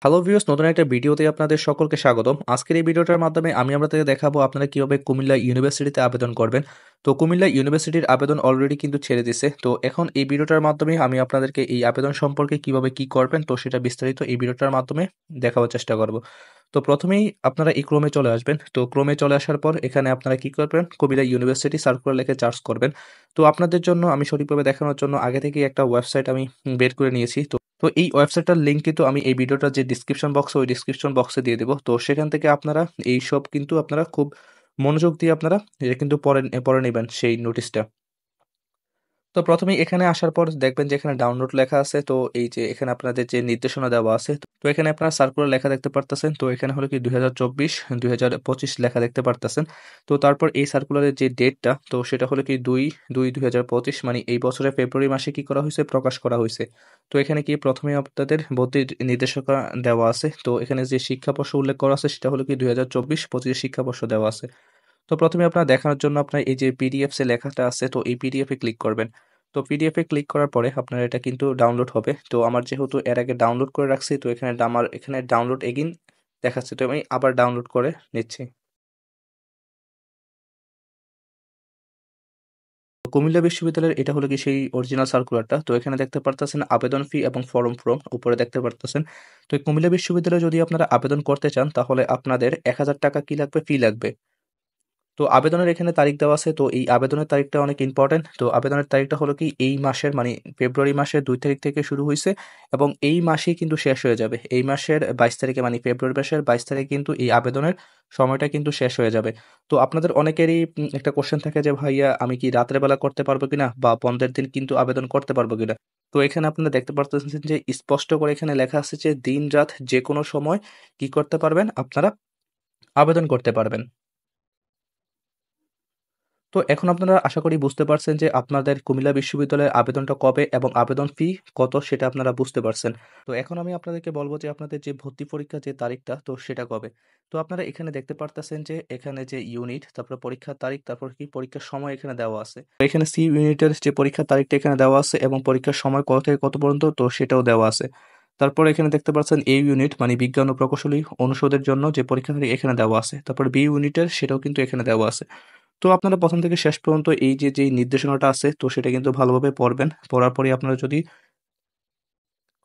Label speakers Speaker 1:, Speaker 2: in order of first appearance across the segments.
Speaker 1: Hello viewers, নতুন একটা ভিডিওতে আপনাদের সকলকে স্বাগতম। আজকের এই ভিডিওটার মাধ্যমে আমি আপনাদেরকে দেখাবো আপনারা কিভাবে কুমিল্লা ইউনিভার্সিটিতে আবেদন করবেন। তো কুমিল্লা ইউনিভার্সিটির আবেদন অলরেডি কিন্তু ছেড়ে দিছে। তো এখন এই ভিডিওটার মাধ্যমে আমি আপনাদেরকে এই আবেদন সম্পর্কে কিভাবে কি করবেন তো সেটা বিস্তারিত এই ভিডিওটার মাধ্যমে দেখাবার চেষ্টা করব। তো প্রথমেই আপনারা এই ক্রোমে চলে আসবেন। তো ক্রোমে চলে আসার পর এখানে আপনারা কি করবেন, কুমিল্লা ইউনিভার্সিটি সার্কুলার লিখে সার্চ করবেন। তো আপনাদের জন্য আমি সঠিকভাবে দেখানোর জন্য আগে থেকেই একটা ওয়েবসাইট আমি বের করে নিয়েছি। তো এই ওয়েবসাইটটার লিঙ্ক কিন্তু আমি এই ভিডিওটার যে ডিসক্রিপশন বক্স ওই ডিসক্রিপশন বক্সে দিয়ে দেবো। তো সেখান থেকে আপনারা এইসব কিন্তু আপনারা খুব মনোযোগ দিয়ে আপনারা এটা কিন্তু পড়ে নিবেন সেই নোটিশটা। তো প্রথমেই এখানে আসার পর দেখবেন যে এখানে ডাউনলোড লেখা আছে। তো এই যে এখানে আপনাদের যে নির্দেশনা দেওয়া আছে, তো এখানে আপনারা সার্কুলার লেখা দেখতে পারতেছেন। তো এখানে হলো কি 2024-2025 লেখা দেখতে পারতেছেন। তো তারপর এই সার্কুলারের যে ডেটটা তো সেটা হলো কি 2/2/2025, মানে এই বছরের ফেব্রুয়ারি মাসে কি করা হয়েছে, প্রকাশ করা হয়েছে। তো এখানে কি প্রথমে আপনাদের ভর্তির নির্দেশিকা দেওয়া আছে। তো এখানে যে শিক্ষাবর্ষ উল্লেখ করা আছে সেটা হলো কি 2024-25 শিক্ষাবর্ষ দেওয়া আছে। তো প্রথমে আপনার দেখানোর জন্য আপনার এই যে পিডিএফ যে লেখাটা আছে তো এই পিডিএফ এ ক্লিক করবেন। তো পিডিএফ এ ক্লিক করার পরে আপনার এটা কিন্তু ডাউনলোড হবে। তো আমার যেহেতু এর আগে ডাউনলোড করে রাখছি তো আমার এখানে ডাউনলোড এগেইন দেখাচ্ছে। তো আমি আবার ডাউনলোড করে নিচ্ছি। তো কুমিল্লা বিশ্ববিদ্যালয়ের এটা হলো কি সেই অরিজিনাল সার্কুলারটা। তো এখানে দেখতে পারতেছেন আবেদন ফি এবং ফর্ম উপরে দেখতে পারতেছেন। তো এই কুমিল্লা বিশ্ববিদ্যালয়ে যদি আপনারা আবেদন করতে চান তাহলে আপনাদের ৳১,০০০ কি লাগবে, ফি লাগবে। তো আবেদনের এখানে তারিখ দেওয়া আছে। তো এই আবেদনের তারিখটা অনেক ইম্পোর্টেন্ট। তো আবেদনের তারিখটা হলো কি এই মাসের, মানে ফেব্রুয়ারি মাসের ২ তারিখ থেকে শুরু হইছে এবং এই মাসেই কিন্তু শেষ হয়ে যাবে। এই মাসের ২২ তারিখে, মানে ফেব্রুয়ারি মাসের ২২ তারিখে কিন্তু এই আবেদনের সময়টা কিন্তু শেষ হয়ে যাবে। তো আপনাদের অনেকেরই একটা কোয়েশ্চেন থাকে যে ভাইয়া আমি কি রাতের বেলা করতে পারবো কিনা বা বন্ধের দিন কিন্তু আবেদন করতে পারবো কিনা? তো এখানে আপনারা দেখতে পারতেছেন যে স্পষ্ট করে এখানে লেখা আছে যে দিন-রাত যেকোনো সময় কি করতে পারবেন, আপনারা আবেদন করতে পারবেন। তো এখন আপনারা আশা করি বুঝতে পারছেন যে আপনাদের কুমিল্লা বিশ্ববিদ্যালয়ের আবেদনটা কবে এবং আবেদন ফি কত সেটা আপনারা বুঝতে পারছেন। তো এখন আমি আপনাদেরকে বলব যে আপনাদের যে ভর্তি পরীক্ষার যে তারিখটা তো সেটা কবে। তো আপনারা এখানে দেখতে পারতেছেন যে এখানে যে ইউনিট, তারপরে পরীক্ষার তারিখ, তারপর কি পরীক্ষার সময় এখানে দেওয়া আছে। তো এখানে সি ইউনিটের যে পরীক্ষার তারিখটা এখানে দেওয়া আছে এবং পরীক্ষার সময় কত থেকে কত পর্যন্ত তো সেটাও দেওয়া আছে। তারপর এখানে দেখতে পাচ্ছেন এ ইউনিট, মানে বিজ্ঞান ও প্রকৌশলী অনুষদের জন্য যে পরীক্ষা তারিখ এখানে দেওয়া আছে। তারপর বি ইউনিটের সেটাও কিন্তু এখানে দেওয়া আছে। তো আপনারা ১ম থেকে শেষ পর্যন্ত এই যেই নির্দেশনাটা আছে তো সেটা কিন্তু ভালোভাবে পড়বেন। পড়ার পরে আপনারা যদি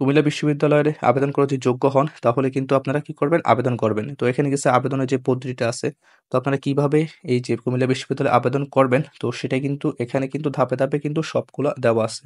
Speaker 1: কুমিল্লা বিশ্ববিদ্যালয়ের আবেদন করার যে যোগ্য হন তাহলে কিন্তু আপনারা কি করবেন, আবেদন করবেন। তো এখানে গেছে আবেদনের যে পদ্ধতিটা আছে, তো আপনারা কিভাবে এই যে কুমিল্লা বিশ্ববিদ্যালয়ে আবেদন করবেন তো সেটা কিন্তু এখানে কিন্তু ধাপে কিন্তু সবগুলা দেওয়া আছে।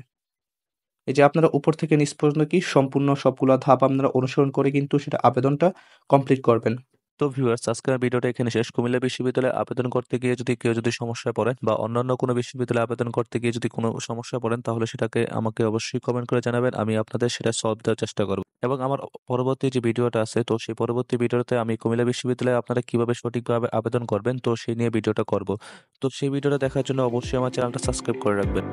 Speaker 1: এই যে আপনারা উপর থেকে নিচ পর্যন্ত কি সম্পূর্ণ সবগুলা ধাপ আপনারা অনুসরণ করে কিন্তু সেটা আবেদনটা কমপ্লিট করবেন। তো ভিউয়ার্স, আজকের ভিডিওটা এখানে শেষ। কুমিল্লা বিশ্ববিদ্যালয়ে আবেদন করতে গিয়ে যদি কেউ সমস্যায় পড়েন বা অন্যান্য কোনো বিশ্ববিদ্যালয়ে আবেদন করতে গিয়ে যদি কোনো সমস্যায় পড়েন তাহলে সেটাকে আমাকে অবশ্যই কমেন্ট করে জানাবেন। আমি আপনাদের সেটা সলভ দেওয়ার চেষ্টা করব। এবং আমার পরবর্তী যে ভিডিওটা আছে তো সেই পরবর্তী ভিডিওতে আমি কুমিল্লা বিশ্ববিদ্যালয়ে আপনারা কিভাবে সঠিকভাবে আবেদন করবেন তো সেই নিয়ে ভিডিওটা করব। তো সেই ভিডিওটা দেখার জন্য অবশ্যই আমার চ্যানেলটা সাবস্ক্রাইব করে রাখবেন।